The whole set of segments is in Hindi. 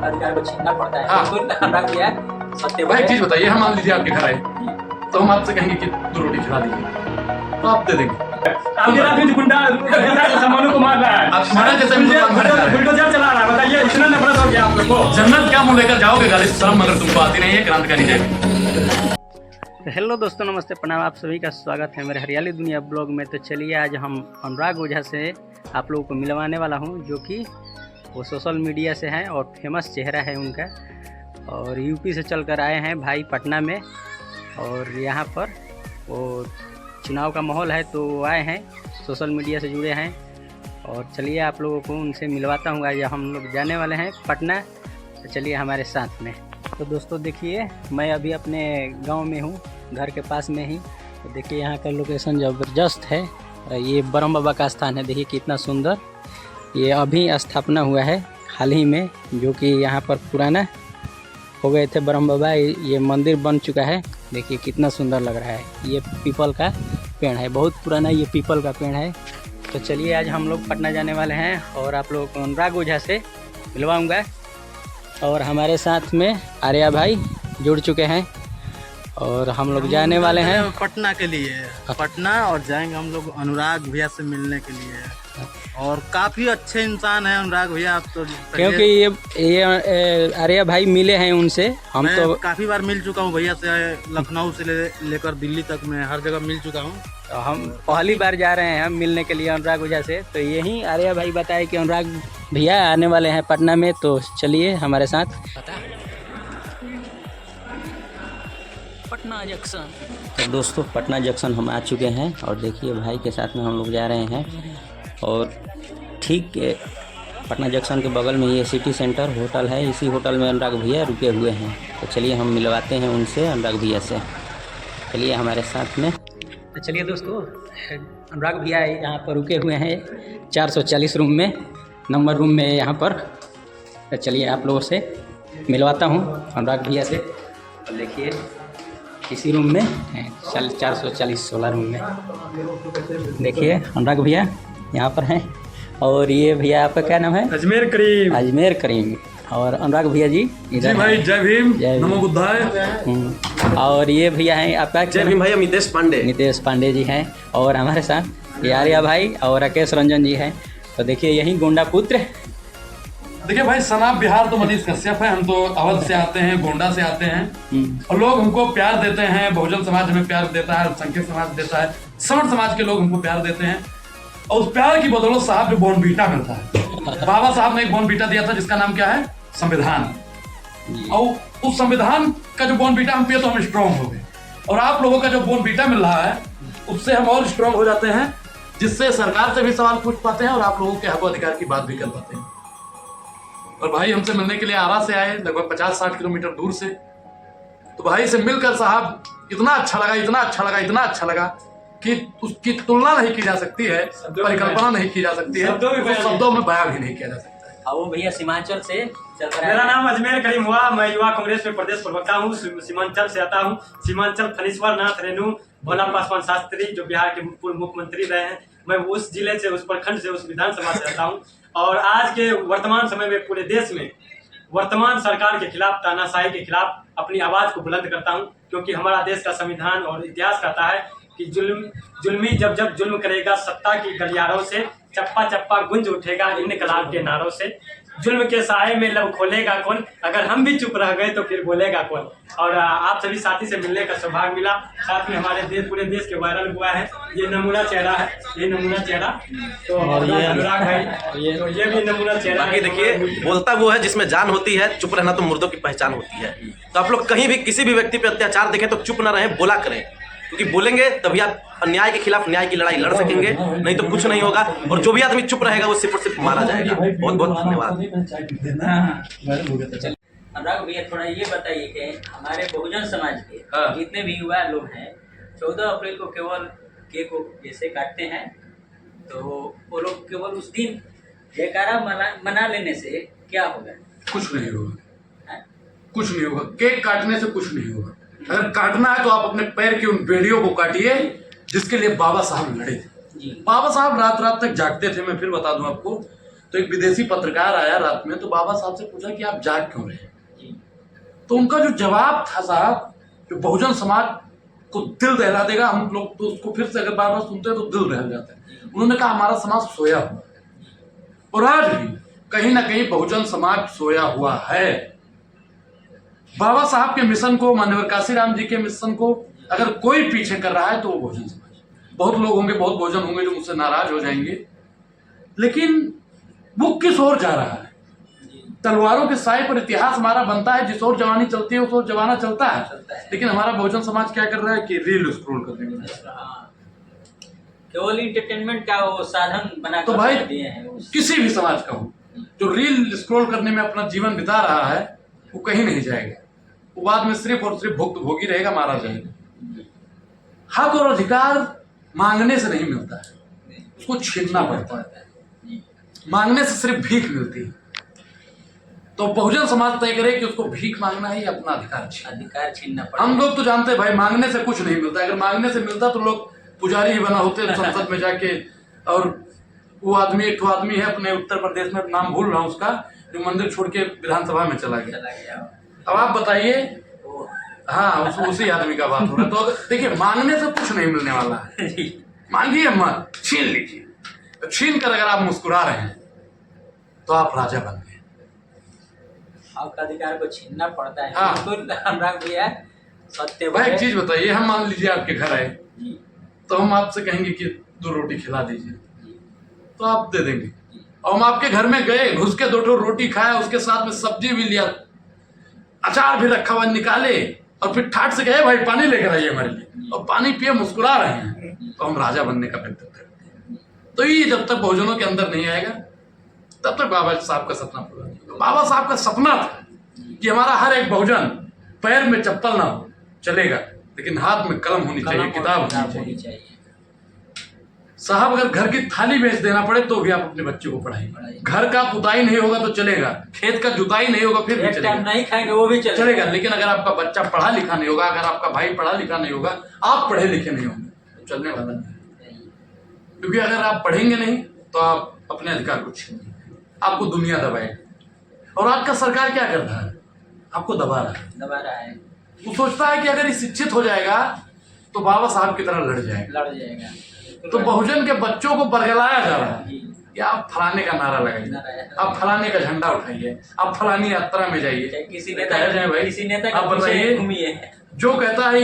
अधिकार को छीनना पड़ता है। हाँ। तो अनुराग भैया सत्य भाई एक चीज बताइए, हम मान लीजिए आपके घर आए तो हम आपसे कहेंगे कि 2 रोटी खिला दीजिए तो आप दे देंगे। गुंडा सामानों को मार रहा है, आप हमारा जैसे बुलडोजर चला रहा है, बताइए इतना नफरत हो गया आप लोग को। जन्नत क्या मुंह लेकर जाओगे गाली शर्म मगर तुमको आती नहीं है। क्रांतिकारी जय। हेलो दोस्तों, नमस्ते, प्रणाम। आप सभी का स्वागत है मेरे हरियाली दुनिया ब्लॉग में। तो चलिए आज हम अनुराग ओझा से आप लोगों को मिलवाने वाला हूं, जो कि वो सोशल मीडिया से हैं और फेमस चेहरा है उनका, और यूपी से चल कर आए हैं भाई पटना में। और यहाँ पर वो चुनाव का माहौल है तो वो आए हैं, सोशल मीडिया से जुड़े हैं। और चलिए आप लोगों को उनसे मिलवाता हूँ। आज हम लोग जाने वाले हैं पटना, तो चलिए हमारे साथ में। तो दोस्तों देखिए, मैं अभी अपने गांव में हूं, घर के पास में ही। तो देखिए यहाँ का लोकेशन ज़बरदस्त है। ये ब्रह्म बाबा का स्थान है, देखिए कितना सुंदर। ये अभी स्थापना हुआ है हाल ही में, जो कि यहाँ पर पुराना हो गए थे ब्रह्म बाबा। ये मंदिर बन चुका है, देखिए कितना सुंदर लग रहा है। ये पीपल का पेड़ है, बहुत पुराना ये पीपल का पेड़ है। तो चलिए आज हम लोग पटना जाने वाले हैं और आप लोगों को अनुराग ओझा से मिलवाऊँगा। और हमारे साथ में आर्या भाई जुड़ चुके हैं और हम लोग जाने वाले हैं पटना के लिए, पटना, और जाएंगे हम लोग अनुराग भैया से मिलने के लिए। और काफी अच्छे इंसान हैं अनुराग भैया। आप तो क्योंकि ये आर्या भाई मिले हैं उनसे, हम मैं तो काफी बार मिल चुका हूँ भैया से, लखनऊ से लेकर दिल्ली तक मैं हर जगह मिल चुका हूँ। हम पहली बार जा रहे हैं हम मिलने के लिए अनुराग ओझा से। तो यही आर्या भाई बताए कि अनुराग भैया आने वाले हैं पटना में, तो चलिए हमारे साथ। पटना जंक्शन। तो दोस्तों पटना जंक्शन हम आ चुके हैं और देखिए भाई के साथ में हम लोग जा रहे हैं। और ठीक पटना जंक्शन के बगल में ये सिटी सेंटर होटल है, इसी होटल में अनुराग भैया रुके हुए हैं। तो चलिए हम मिलवाते हैं उनसे, अनुराग भैया से। चलिए हमारे साथ में। तो चलिए दोस्तों, अनुराग भैया यहाँ पर रुके हुए हैं 440 रूम में, नंबर रूम में यहाँ पर। तो चलिए आप लोगों से मिलवाता हूँ अनुराग भैया से। और देखिए इसी रूम में 440 16 रूम में देखिए अनुराग भैया यहाँ पर हैं। और ये भैया आपका क्या नाम है? अजमेर करीम। अजमेर करीम। और अनुराग भैया जी इधर भाई जय भीम, जय भीम। नमो बुद्धाय। और ये भैया हैं आपका? जय भीम भैया, नितेश पांडे। नितेश पांडे जी हैं। और हमारे साथ ये आर्या भाई और राकेश रंजन जी हैं। तो देखिए यही गोंडा पुत्र। देखिए भाई, सनाब बिहार तो मनीष कश्यप है, हम तो अवध से आते हैं, गोंडा से आते हैं। और लोग हमको प्यार देते हैं, बहुजन समाज हमें प्यार देता है, अल्पसंख्यक समाज देता है, समर्थ समाज के लोग हमको प्यार देते हैं। और उस प्यार की बदौलत साहब जो बॉर्नवीटा मिलता है, बाबा साहब ने एक बॉर्नवीटा दिया था जिसका नाम क्या है? संविधान। और उस संविधान का जो बॉर्नवीटा हम पिए तो हम स्ट्रांग हो गए। और आप लोगों का जो बॉर्नवीटा मिल रहा है उससे हम और स्ट्रांग हो जाते हैं, जिससे सरकार से भी सवाल पूछ पाते हैं और आप लोगों के हक अधिकार की बात भी कर पाते हैं। और भाई हमसे मिलने के लिए आरा से आए, लगभग 50-60 किलोमीटर दूर से। तो भाई से मिलकर साहब इतना अच्छा लगा, इतना अच्छा लगा, इतना अच्छा लगा कि उसकी तुलना नहीं की जा सकती है, परिकल्पना नहीं की जा सकती है, शब्दों में बयां भी नहीं किया जा सकता है। और वो भैया सीमांचल से चल रहा है। मेरा नाम अजमेर करीम हुआ, मैं युवा कांग्रेस में प्रदेश प्रवक्ता हूँ, सीमांचल से आता हूँ। सीमांचल फणीश्वर नाथ रेणु भोला पासवान शास्त्री जो बिहार के पूर्व मुख्यमंत्री रहे हैं, मैं उस जिले से, उस प्रखंड से, उस विधानसभा से आता हूँ। और आज के वर्तमान समय में पूरे देश में वर्तमान सरकार के खिलाफ, तानाशाही के खिलाफ अपनी आवाज को बुलंद करता हूँ। क्योंकि हमारा देश का संविधान और इतिहास कहता है कि जुल्मी जब जुल्म करेगा सत्ता की गलियारों से, चप्पा चप्पा गुंज उठेगा इनकलाब के नारों से। जुल्म के साए में लब खोलेगा कौन, अगर हम भी चुप रह गए तो फिर बोलेगा कौन। और आप सभी साथी से मिलने का सौभाग्य मिला, साथ में हमारे पूरे देश के वायरल हुआ है। ये नमूना चेहरा है, ये नमूना चेहरा। तो अनुराग भाई, तो ये भी नमूना चेहरा। बाकी देखिए, बोलता वो है जिसमें जान होती है, चुप रहना तो मुर्दों की पहचान होती है। तो आप लोग कहीं भी किसी भी व्यक्ति पे अत्याचार देखें तो चुप ना रहें, बोला करें। क्योंकि बोलेंगे तभी आप अन्याय के खिलाफ न्याय की लड़ाई लड़ सकेंगे, नहीं तो कुछ नहीं होगा। और जो भी आदमी चुप रहेगा वो सिर्फ और सिर्फ मारा जाएगा। बहुत बहुत धन्यवाद। अनुराग भैया थोड़ा ये बताइए कि हमारे बहुजन समाज के जितने भी युवा लोग हैं 14 अप्रैल को केवल केक को जैसे काटते हैं, तो वो लोग केवल उस दिन जयकारा मना लेने से क्या होगा? कुछ नहीं होगा, कुछ नहीं होगा। केक काटने से कुछ नहीं होगा। अगर काटना है तो आप अपने पैर की उन बेड़ियों को काटिए जिसके लिए बाबा साहब लड़े थे। बाबा साहब रात रात तक जागते थे। मैं फिर बता दूं आपको, तो एक विदेशी पत्रकार आया रात में, तो बाबा साहब से पूछा कि आप जाग क्यों रहे? जी। तो उनका जो जवाब था साहब, जो बहुजन समाज को दिल दहला देगा, हम लोग तो उसको फिर से अगर बार बार सुनते हैं तो दिल दहल जाता है। उन्होंने कहा हमारा समाज सोया हुआ है, और आज भी कहीं ना कहीं बहुजन समाज सोया हुआ है। बाबा साहब के मिशन को, माननीय काशीराम जी के मिशन को अगर कोई पीछे कर रहा है तो वो बहुजन समाज। बहुत लोग होंगे, बहुत बहुजन होंगे जो मुझसे नाराज हो जाएंगे, लेकिन वो किस ओर जा रहा है? तलवारों के साए पर इतिहास हमारा बनता है, जिस ओर जवानी चलती है उस ओर जमाना चलता है। लेकिन हमारा बहुजन समाज क्या कर रहा है कि रील स्क्रॉल करने में, केवल इंटरटेनमेंट का वो साधन बना तो भाई किसी भी समाज का हो जो रील स्क्रॉल करने में अपना जीवन बिता रहा है, वो कहीं नहीं जाएगा। वो बाद में सिर्फ और सिर्फ भुक्तभोगी रहेगा, मारा जाएगा। हक और अधिकार मांगने से नहीं मिलता है, उसको छीनना पड़ता है। मांगने से सिर्फ भीख मिलती है। तो बहुजन समाज तय करे कि उसको भीख मांगना है या अपना अधिकार छीनना पड़ेगा। हम लोग तो जानते हैं भाई, मांगने से कुछ नहीं मिलता। अगर मांगने से मिलता तो लोग पुजारी ही बना होते संसद में जाके। और वो आदमी, एक आदमी है अपने उत्तर प्रदेश में, नाम भूल रहा हूँ उसका, जो मंदिर छोड़ के विधानसभा में चला गया। अब आप बताइए, हाँ उसी आदमी का बात हो रहा है। तो देखिए, मांगने से कुछ नहीं मिलने वाला है। मांगिए मत, छीन लीजिए। छीन कर अगर आप मुस्कुरा रहे हैं तो आप राजा बन गए। आपका अधिकार को छीनना पड़ता है। हाँ। बिल्कुल अनुराग भैया, सत्य भाई एक चीज बताइए, हम मान लीजिए आपके घर आए तो हम आपसे कहेंगे कि 2 रोटी खिला दीजिए, तो आप दे देंगे। और हम आपके घर में गए, घुस के 2 रोटी खाया, उसके साथ में सब्जी भी लिया, अचार भी रखा हुआ, निकाले और फिर ठाट से कहे भाई पानी लेकर आइए हमारे लिए, और पानी पिए मुस्कुरा रहे हैं, तो हम राजा बनने का व्यक्तित्व करते हैं। तो ये जब तक बहुजनों के अंदर नहीं आएगा तब तक बाबा साहब का सपना पूरा नहीं होगा। बाबा साहब का सपना था कि हमारा हर एक बहुजन पैर में चप्पल ना हो चलेगा, लेकिन हाथ में कलम होनी चाहिए, किताब होनी चाहिए। साहब अगर घर की थाली बेच देना पड़े तो भी आप अपने बच्चे को पढ़ाइए। घर का पुताई नहीं होगा तो चलेगा, खेत का जुताई नहीं होगा फिर भी चलेगा, नहीं खाएंगे वो भी चलेगा। लेकिन अगर आपका बच्चा पढ़ा लिखा नहीं होगा, अगर आपका भाई पढ़ा लिखा नहीं होगा, आप पढ़े लिखे नहीं होंगे, तो चलने वाला नहीं। क्योंकि अगर आप पढ़ेंगे नहीं तो आप अपने अधिकार को छीन लेंगे, आपको दुनिया दबाएगी। और आज का सरकार क्या कर रहा है? आपको दबा रहा है। वो सोचता है कि अगर ये शिक्षित हो जाएगा तो बाबा साहब की तरह लड़ जाएगा। तो बहुजन के बच्चों को बरगलाया जा रहा है कि आप फलाने का नारा लगाइए, आप फलाने का झंडा उठाइए, आप फलानी यात्रा में जाइए। किसी नेता जाए भाई, किसी नेता आप बताइए, जो कहता है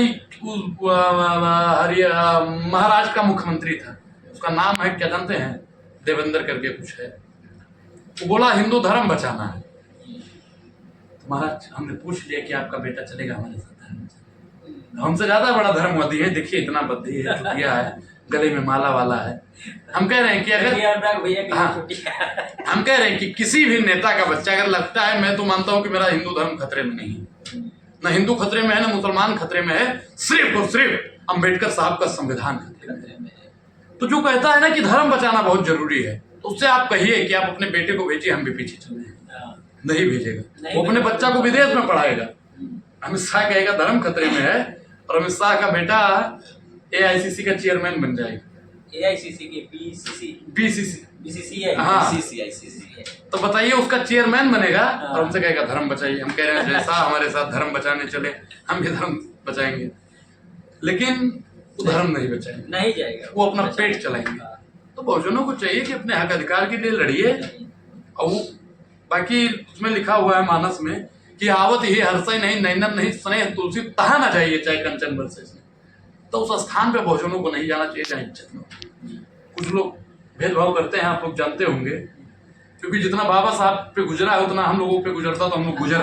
महाराष्ट्र का मुख्यमंत्री था, उसका नाम है क्या जानते हैं? देवेंद्र करके कुछ है। वो बोला हिंदू धर्म बचाना है। तो महाराज हमने पूछ लिया कि आपका बेटा चलेगा हमारे साथ धर्म बचाना? हमसे ज्यादा बड़ा धर्मवादी है, देखिए इतना बद्धी है, चुटिया है, गले में माला वाला है। हम कह रहे हैं कि अगर हम कह रहे हैं कि किसी भी नेता का बच्चा अगर लगता है, मैं तो मानता हूं कि मेरा हिंदू धर्म खतरे में नहीं है, ना हिंदू खतरे में है, ना मुसलमान खतरे में है, सिर्फ और सिर्फ अम्बेडकर साहब का संविधान खतरे में है। तो जो कहता है ना कि धर्म बचाना बहुत जरूरी है, तो उससे आप कहिए कि आप अपने बेटे को भेजिए, हम भी पीछे चल रहे हैं। नहीं भेजेगा, वो अपने बच्चा को विदेश में पढ़ाएगा। अमित शाह कहेगा धर्म खतरे में है, और अमित शाह का बेटा AICC का चेयरमैन बन जाएगा। AICC की BCC है। हाँ, CCI। तो बताइए उसका चेयरमैन बनेगा और हमसे कहेगा धर्म बचाइए। हम कह रहे हैं जैसा हमारे साथ धर्म बचाने चले, हम भी धर्म बचाएंगे, लेकिन वो धर्म नहीं बचाएंगे, नहीं जाएगा, वो अपना पेट चलाएंगे। तो बहुजनों को चाहिए कि अपने हक अधिकार के लिए लड़िए। और वो बाकी उसमें लिखा हुआ है मानस में कि आवत ही हर्षय नहीं, नैनन नहीं, स्नेह तुलसी तहा ना जाइए चाहे कंचन बरसे। तो उस स्थान पे बहुजनों को नहीं जाना चाहिए जहाँ इज्जत न हो। कुछ लोग भेदभाव करते हैं, आप लोग जानते होंगे, क्योंकि जितना बाबा साहब पे गुजरा है उतना हम लोगों पे गुजरता, तो हम लोग गुजर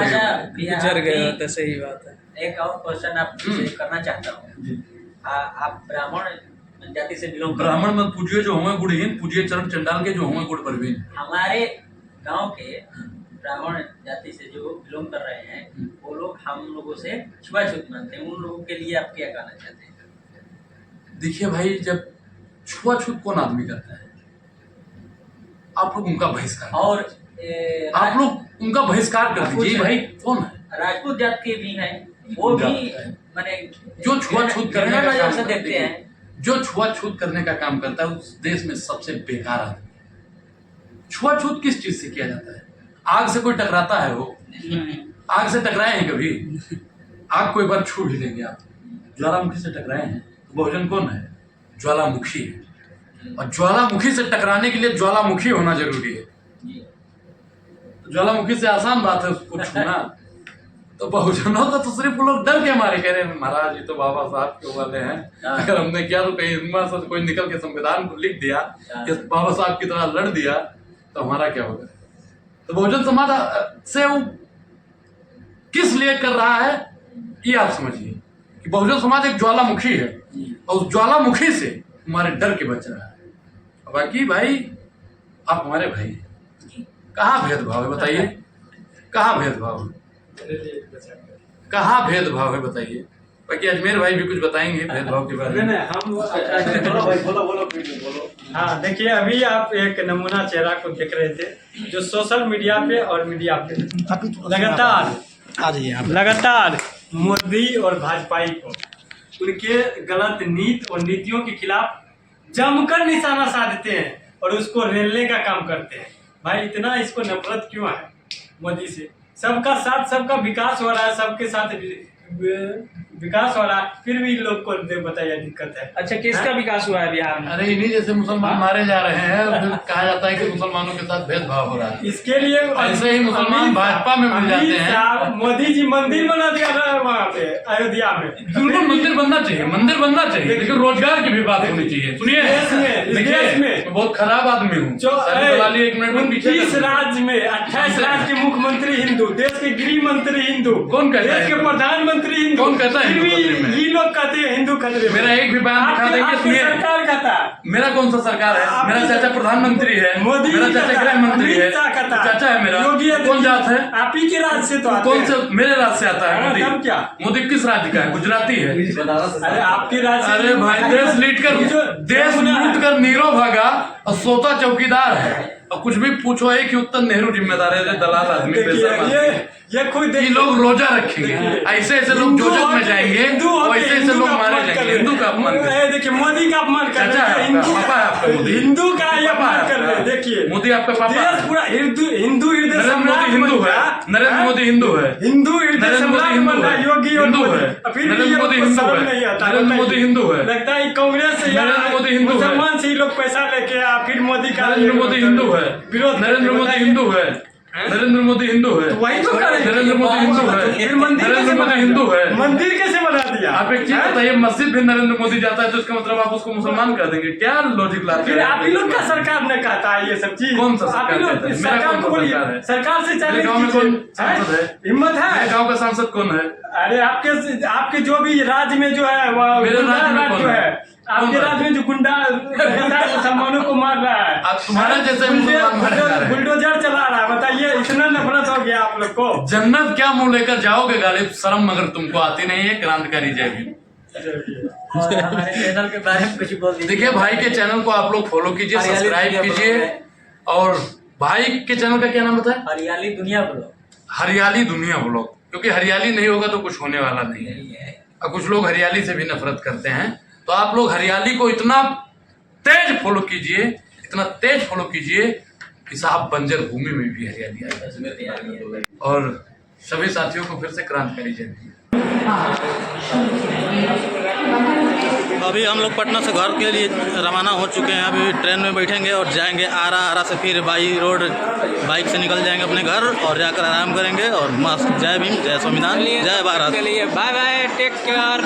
गए। तो सही बात है। एक और क्वेश्चन आपसे करना चाहता हूँ। आप ब्राह्मण जाति से बिलोंग, ब्राह्मण मत पूजिए जो होंगे गुड़हीन, पूजिए चरण चंडाल के जो होंगे गुड़ परवीन। हमारे गांव के ब्राह्मण जाति से जो बिलोंग कर रहे हैं, वो लोग हम लोगों से छुआछूत मानते हैं। उन लोगों के लिए आप क्या कहना चाहते हैं? देखिए भाई, जब छुआछूत कौन आदमी करता है? आप लोग उनका बहिष्कार, और आप लोग उनका बहिष्कार कर दीजिए। भाई कौन है? राजपूत जात के भी हैं, वो भी माने जो छुआछूत करने का काम से देखते हैं, जो छुआछूत करने का काम करता है उस देश में सबसे बेकार आदमी है। छुआछूत किस चीज से किया जाता है? आग से कोई टकराता है? वो आग से टकराए हैं कभी? आग को एक बार छू भी लेंगे आप। ज्वालामुखी से टकराए हैं तो बहुजन कौन है? ज्वालामुखी है। और ज्वालामुखी से टकराने के लिए ज्वालामुखी होना जरूरी है। ज्वालामुखी से आसान बात है उसको छूना। तो बहुजनों का तो सिर्फ लोग डर के मारे कह रहे हैं महाराज ये तो बाबा साहब के वाले हैं, अगर हमने किया तो कहीं इनमें से कोई निकल के संविधान को लिख दिया कि बाबा साहब की तरह लड़ दिया तो हमारा क्या होगा। तो बहुजन समाज से वो किस लिए कर रहा है ये आप समझिए कि बहुजन समाज एक ज्वालामुखी है और उस ज्वालामुखी से हमारे डर के बच रहा है। बाकी भाई आप हमारे भाई हैं, कहाँ भेदभाव है बताइए? कहाँ भेदभाव है? कहाँ भेदभाव है बताइए? बाकी अजमेर भाई भी कुछ बताएंगे भेदभाव के बारे में। हाँ देखिए, अभी आप एक नमूना चेहरा को देख रहे थे जो सोशल मीडिया पे और मीडिया पे लगातार मोदी और भाजपाई को उनके गलत नीति और नीतियों के खिलाफ जमकर निशाना साधते हैं और उसको रेलने का काम करते हैं। भाई इतना इसको नफरत क्यों है मोदी से? सबका साथ, सबका विकास हो रहा है, सबके साथ विकास हो रहा है, फिर भी लोग को बताइए दिक्कत है। अच्छा, किसका विकास हुआ है बिहार में? अरे इन्हीं जैसे मुसलमान मारे जा रहे हैं और फिर कहा जाता है कि मुसलमानों के साथ भेदभाव हो रहा है। इसके लिए ऐसे ही मुसलमान भाजपा में मिल जाते हैं। मोदी जी मंदिर बना दिया था वहाँ पे अयोध्या में। बिल्कुल मंदिर बनना चाहिए, मंदिर बनना चाहिए, लेकिन रोजगार की भी बात होनी चाहिए। सुनिए, देश में मैं बहुत खराब आदमी हूँ। एक मिनट में पीछे 29 राज्य में 28 राज्य के मुख्यमंत्री हिंदू, देश के गृह मंत्री हिंदू, कौन कहता है? देश के प्रधानमंत्री हिंदू, कौन कहता है? ये लोग कहते हैं हिंदू खतरे में। मेरा एक भी बयान दिखा देंगे? सुनिए, सरकार कहता है। मेरा कौन सा सरकार है? मेरा चाचा प्रधानमंत्री है, मोदी, मेरा चाचा गृह मंत्री है, चाचा है मेरा। योगी कौन जात है? आप ही के राज्य से तो आते कौन हैं। से मेरे राज्य से आता है मोदी? क्या मोदी किस राज्य का है? गुजराती है। अरे आपके राज्य। अरे भाई देश लूट कर नीरो भागा और सोता चौकीदार है। और कुछ भी पूछो एक ही उत्तर नेहरू जिम्मेदार है। दलाल आदमी ये खुद लोग रोजा रखेंगे, ऐसे ऐसे लोग जोजक में जाएंगे, वैसे ऐसे लोग मारे जाएंगे। हिंदू का अपमान कर, देखिए मोदी का अपमान कर चाचा है आपका, पापा है आपका मोदी, हिंदू का ये अपमान कर रहे हैं। देखिए मोदी आपका पापा है। पूरा हिंदू हृदय नरेंद्र मोदी हिंदू है, नरेंद्र मोदी हिंदू है, हिंदू हृदय सम्राट बन रहा है योगी और हिंदू है, नरेंद्र मोदी हिंदू है, नरेंद्र मोदी हिंदू है। लगता है कांग्रेस से नरेंद्र मोदी हिंदू है, मुसलमान से ही लोग पैसा लेके फिर मोदी का नरेंद्र मोदी हिंदू है, नरेंद्र मोदी हिंदू है, नरेंद्र मोदी हिंदू है, वही तो नरेंद्र मोदी हिंदू है, नरेंद्र मोदी हिंदू है। मंदिर कैसे बना दिया? आप एक चीज बताइए, मस्जिद भी नरेंद्र मोदी जाता है तो इसका मतलब आप उसको मुसलमान कर देंगे? क्या लॉजिक लाते फिर हैं? आप ही लोग का सरकार ने कहता है ये सब चीज? कौन सा आप ही लोग सरकार? सरकार को बोलिए, सरकार है? सरकार से मेरे गाँव में कौन सांसद है? हिम्मत है? गाँव का सांसद कौन है? अरे आपके जो भी राज्य में जो है मेरे राज्य में जो है, आपके राज्य में जो गुंडा मुसलमानों को मार रहा है, आप तुम्हारे जैसे मुसलमान मारे जा रहे हैं। बुलडोजर चला रहा है। बताइए इतना नफरत हो गया आप लोग को। जन्नत क्या मुंह लेकर जाओगे गालिब? शर्म मगर तुमको आती नहीं है। क्रांतिकारी जय भीम। और हमारे चैनल के बारे में कुछ बोल दीजिए। देखिए भाई के चैनल को आप लोग फॉलो कीजिए, सब्सक्राइब कीजिए। और भाई के चैनल का क्या नाम बताया? हरियाली दुनिया ब्लॉग। हरियाली दुनिया ब्लॉग, क्योंकि हरियाली नहीं होगा तो कुछ होने वाला नहीं है। और कुछ लोग हरियाली से भी नफरत करते हैं, तो आप लोग हरियाली को इतना तेज फॉलो कीजिए, इतना तेज फॉलो कीजिए कि साहब बंजर भूमि में भी हरियाली आए। और सभी साथियों को फिर से क्रांतिकारी जय भीम। अभी हम लोग पटना से घर के लिए रवाना हो चुके हैं। अभी ट्रेन में बैठेंगे और जाएंगे आरा से फिर बाई रोड बाइक से निकल जाएंगे अपने घर और जाकर आराम करेंगे। और मस्त जय भीम, जय संविधान, जय Bharat. Bye bye, take care.